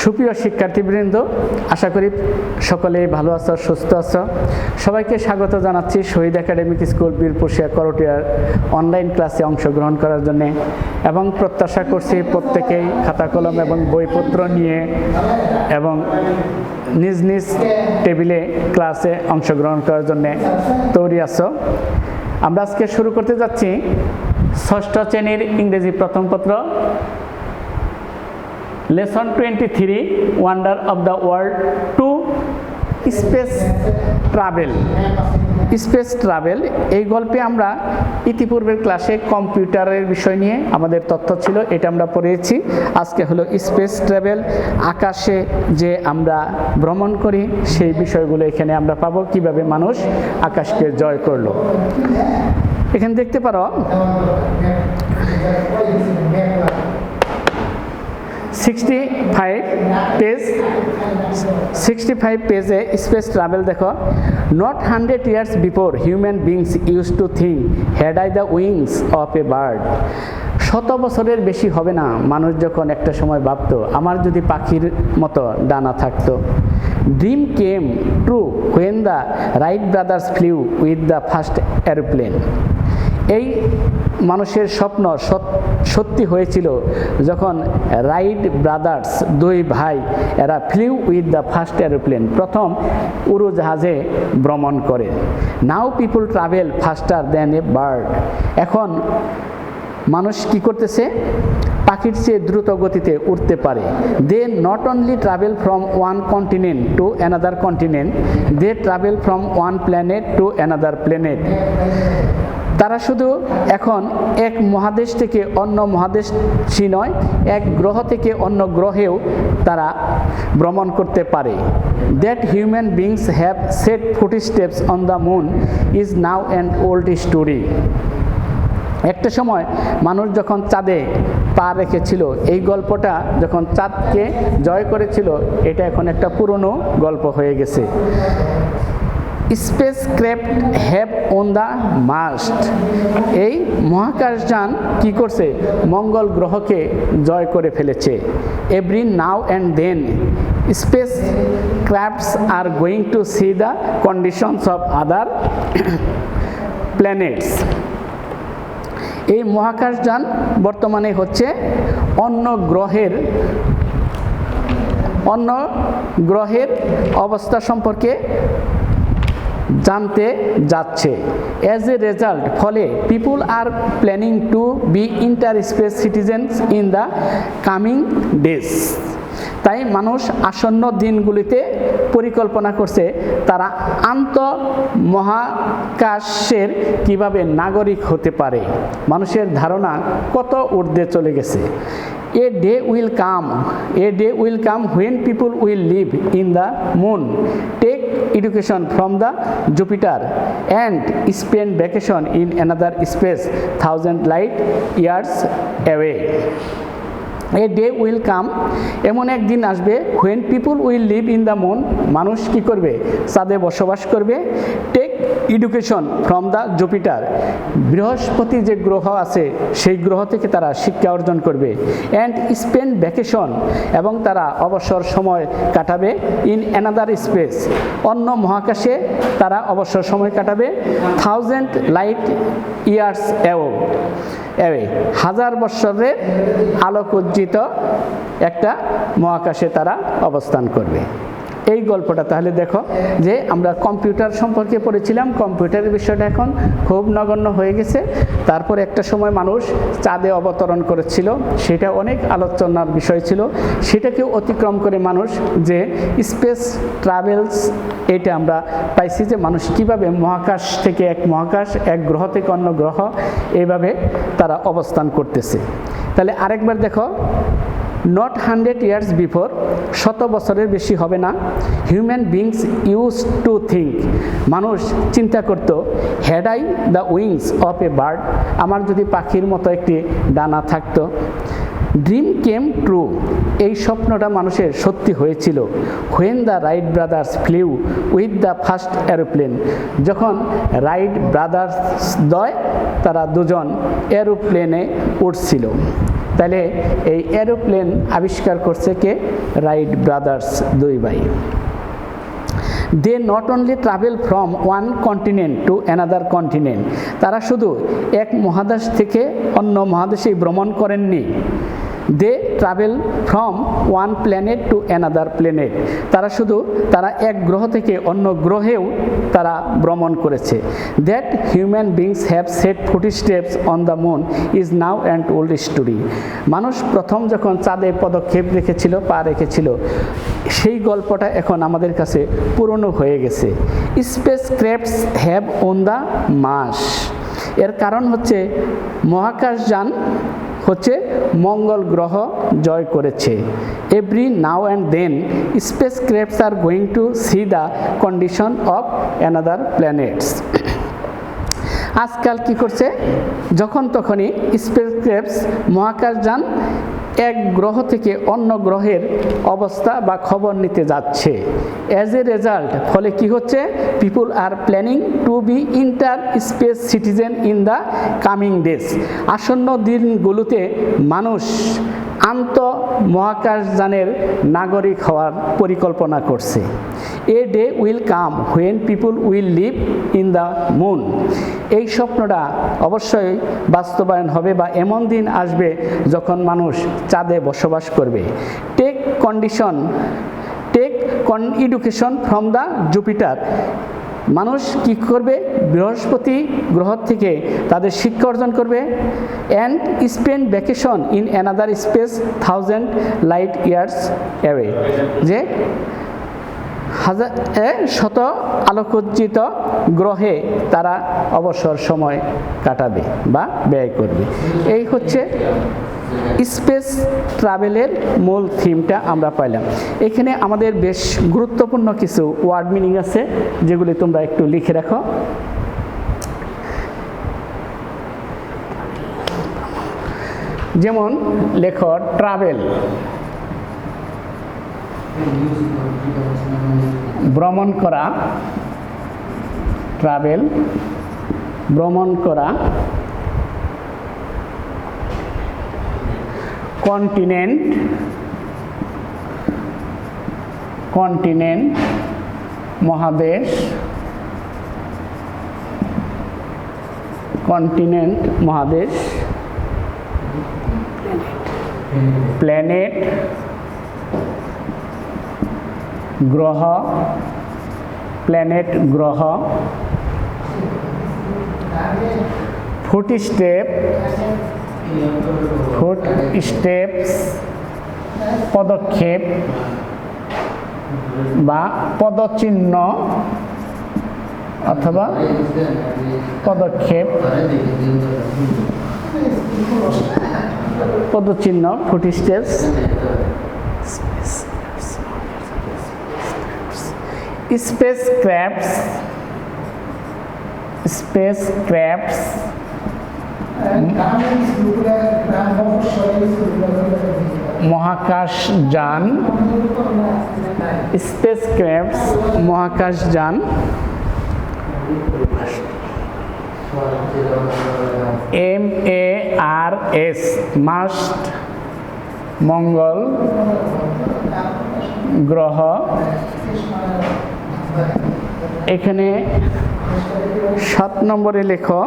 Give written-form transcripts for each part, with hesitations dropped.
সুপ্রিয় শিক্ষার্থীবৃন্দ, আশা করি সকলেই ভালো আছো, সুস্থ আছো। সবাইকে স্বাগত জানাচ্ছি শহীদ একাডেমিক স্কুল বীরপুরশিয়া করটিয়ার অনলাইন ক্লাসে অংশগ্রহণ করার জন্য, এবং প্রত্যাশা করছি প্রত্যেকেই খাতা কলম এবং বইপত্র নিয়ে এবং নিজ নিজ টেবিলে ক্লাসে অংশগ্রহণ করার জন্য তৈরি আছো। আমরা আজকে শুরু করতে যাচ্ছি ষষ্ঠ শ্রেণীর ইংরেজি প্রথম পত্র lesson 23 wonder of the world to space travel. Space travel এই গল্পে আমরা ইতিপূর্বের ক্লাসে কম্পিউটারের বিষয় নিয়ে আমাদের তথ্য ছিল, এটা আমরা পড়েছি। আজকে হলো স্পেস ট্রাভেল, আকাশে যে আমরা ভ্রমণ করি সেই বিষয়গুলো এখানে আমরা পাবো, কিভাবে মানুষ আকাশকে জয় করলো। এখানে দেখতে পারো 65 পেজে স্পেস ট্রাভেল দেখো। Not 100 years before human beings used to think had I the wings of a bird. 100 বছরের বেশি হবে না মানুষ যখন একটা সময় ভাবতো আমার যদি পাখির মতো ডানা থাকতো। Dream came true when the Wright brothers flew with the first airplane. এই মানুষের স্বপ্ন সত্যি হয়েছিল যখন রাইট ব্রাদার্স দুই ভাই এরা flew with the first aeroplane, প্রথম উড়োজাহাজে ভ্রমণ করে। Now people travel faster than a bird. এখন মানুষ কি করতেছে? পাখির চেয়ে দ্রুত গতিতে উঠতে পারে। They not only travel from one continent to another continent, they travel from one planet to another planet. তারা শুধু এখন এক মহাদেশ থেকে অন্য মহাদেশই নয়, এক গ্রহ থেকে অন্য গ্রহেও তারা ভ্রমণ করতে পারে। That human beings have set footsteps on the moon is now an old story. একটা সময় মানুষ যখন চাঁদে পা রেখেছিল, এই গল্পটা যখন চাঁদকে জয় করেছিল, এটা এখন একটা পুরনো গল্প হয়ে গেছে। Spacecraft have on the must. এই মহাকাশযান কি করছে? মঙ্গল গ্রহকে জয় করে ফেলেছে। Every now and then space crafts are going to see the conditions of other planets. এই মহাকাশযান বর্তমানে হচ্ছে অন্য গ্রহের অবস্থা সম্পর্কে জানতে যাচ্ছে। অ্যাজ এ রেজাল্ট, ফলে people are planning to be inter space citizens in the coming days. তাই মানুষ আসন্ন দিনগুলিতে পরিকল্পনা করছে তারা মহাকাশের কিভাবে নাগরিক হতে পারে। মানুষের ধারণা কত ঊর্ধ্বে চলে গেছে। A day will come when people will live in the moon, take education from the Jupiter, and spend vacation in another space 1000 light years away. A day will come, এমন একদিন আসবে, when people will live in the moon, মানুষ কি করবে? চাঁদে বসবাস করবে। Take education from the Jupiter, বৃহস্পতি যে গ্রহ আছে সেই গ্রহ থেকে তারা শিক্ষা অর্জন করবে। অ্যান্ড স্পেন্ড ভ্যাকেশন, এবং তারা অবসর সময় কাটাবে। ইন অ্যানাদার স্পেস, অন্য মহাকাশে তারা অবসর সময় কাটাবে। 1000 লাইট ইয়ার্স অ্যাওয়ে, 1000 বৎসরের আলোকোজ্জিত একটা মহাকাশে তারা অবস্থান করবে। এই গল্পটা তাহলে দেখো যে আমরা কম্পিউটার সম্পর্কে পড়েছিলাম, কম্পিউটারের বিষয়টা এখন খুব নগণ্য হয়ে গেছে। তারপর একটা সময় মানুষ চাঁদে অবতরণ করেছিল, সেটা অনেক আলোচনার বিষয় ছিল। সেটাকেও অতিক্রম করে মানুষ যে স্পেস ট্রাভেলস, এটা আমরা পাইছি যে মানুষ কিভাবে মহাকাশ থেকে এক গ্রহ থেকে অন্য গ্রহ এইভাবে তারা অবস্থান করতেছে। তাহলে আরেকবার দেখো, নট 100 years before, 100 বছরের বেশি হবে না। Human beings use to think, মানুষ চিন্তা করত, had I the wings of a bird, আমার যদি পাখির মতো একটি ডানা থাকতো। ড্রিম কেম ট্রু, এই স্বপ্নটা মানুষের সত্যি হয়েছিল। When the Wright brothers flew with the first aeroplane, যখন রাইট ব্রাদার্স দ্বয় তারা দুজন এরোপ্লেনে উঠছিল। তাহলে এই এরোপ্লেন আবিষ্কার করছে কে? রাইট ব্রাদার্স, দুই ভাই। They not only travel from one continent to another continent, তারা শুধু এক মহাদেশ থেকে অন্য মহাদেশে ভ্রমণ করেননি। They travel from one planet to another planet, তারা এক গ্রহ থেকে অন্য গ্রহেও তারা ভ্রমণ করেছে। That human beings have set footsteps on the moon is now and old story. মানুষ প্রথম যখন চাঁদে পদক্ষেপ রেখেছিল, পা রেখেছিল, সেই গল্পটা এখন আমাদের কাছে পুরনো হয়ে গেছে। Space crafts have on the Mars, এর কারণ হচ্ছে মহাকাশযান হচ্ছে মঙ্গল গ্রহ জয় করেছে। Every now and then space crafts are going to see the condition of another planets. আজকাল কি করছে? যখন তখনই স্পেস ক্রাফটস মহাকাশযান এক গ্রহ থেকে অন্য গ্রহের অবস্থা বা খবর নিতে যাচ্ছে। অ্যাজ এ রেজাল্ট, ফলে কি হচ্ছে? People are planning to be inter space citizen in the coming days. আসন্ন দিনগুলোতে মানুষ আন্ত মহাকাশযানের নাগরিক হওয়ার পরিকল্পনা করছে। A day will come when people will live in the moon, এই স্বপ্নটা অবশ্যই বাস্তবায়ন হবে বা এমন দিন আসবে যখন মানুষ চাঁদে বসবাস করবে। Take education from the Jupiter, মানুষ কি করবে? বৃহস্পতি গ্রহ থেকে তাদের শিক্ষা অর্জন করবে। And spend vacation in another space 1000 light years away, যে শত আলোকোজ্জিত গ্রহে তারা অবসর সময় কাটাবে বা ব্যয় করবে। এই হচ্ছে স্পেস ট্রাভেলের মূল থিমটা আমরা পাইলাম। এখানে আমাদের বেশ গুরুত্বপূর্ণ কিছু ওয়ার্ড মিনিং আছে, যেগুলি তোমরা একটু লিখে রাখো। যেমন লেখো ট্রাভেল, ভ্রমণ করা, ট্রাভেল ভ্রমণ করা। কন্টিনেন্ট মহাদেশ, কন্টিনেন্ট মহাদেশ। প্ল্যানেট গ্রহ, প্ল্যানেট গ্রহ। ফুটস্টেপস পদক্ষেপ বা পদচিহ্ন অথবা পদক্ষেপ, পদচিহ্ন ফুটস্টেপস। স্পেসক্রাফটস মহাকাশযান, স্পেসক্রাফটস মহাকাশযান। MARS মাস্ট মঙ্গল গ্রহ। এখানে 7 নম্বরে লেখো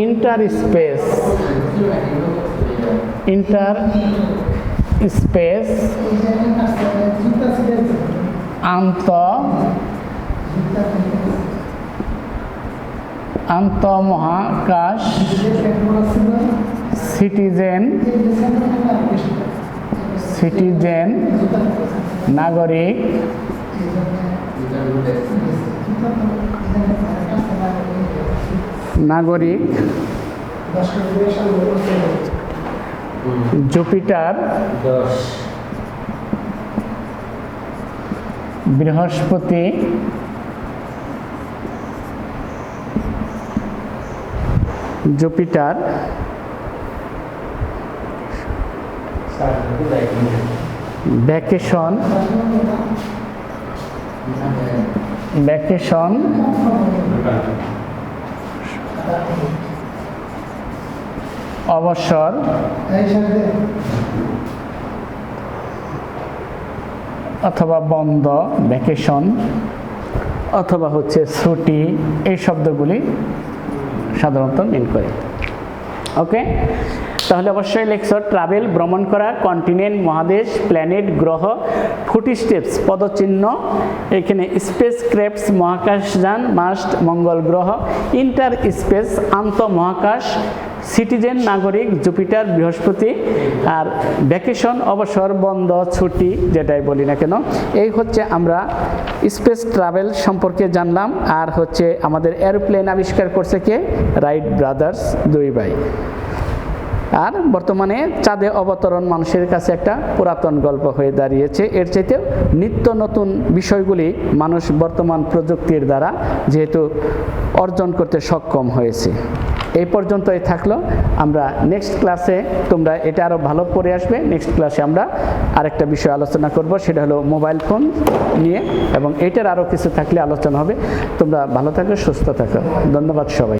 ইন্টারস্পেস আন্তঃমহাকাশ সিটিজেন নাগরিক। জুপিটার, বৃহস্পতি, জুপিটার ভ্যাকেশন অবসর অথবা বন্ধ, ভ্যাকেশন অথবা হচ্ছে ছুটি, এই শব্দগুলি সাধারণত মিন করে। ওকে, তাহলে অবশ্যই লেকচার ট্রাভেল ভ্রমণ করা, কন্টিনেন্ট মহাদেশ, প্ল্যানেট গ্রহ, ফুট স্টেপস পদচিহ্ন, এখানে স্পেস ক্রাফটস মহাকাশযান, মাস্ট মঙ্গল গ্রহ, ইন্টার স্পেস আন্তঃমহাকাশ, সিটিজেন নাগরিক জুপিটার বৃহস্পতি, আর ভ্যাকেশন অবসর বন্ধ ছুটি যেটাই বলি না কেন। এই হচ্ছে আমরা স্পেস ট্রাভেল সম্পর্কে জানলাম। আর হচ্ছে আমাদের এরোপ্লেন আবিষ্কার করছে কে? রাইট ব্রাদার্স, দুই ভাই। আর বর্তমানে চাঁদে অবতরণ মানুষের কাছে একটা পুরাতন গল্প হয়ে দাঁড়িয়েছে। এর চাইতেও নিত্য নতুন বিষয়গুলি মানুষ বর্তমান প্রযুক্তির দ্বারা যেহেতু অর্জন করতে সক্ষম হয়েছে। এই পর্যন্তই থাকলো। আমরা নেক্সট ক্লাসে, তোমরা এটা আরও ভালো পড়ে আসবে, নেক্সট ক্লাসে আমরা আরেকটা বিষয় আলোচনা করব, সেটা হলো মোবাইল ফোন নিয়ে, এবং এটার আরও কিছু থাকলে আলোচনা হবে। তোমরা ভালো থাকো, সুস্থ থাকো। ধন্যবাদ সবাই।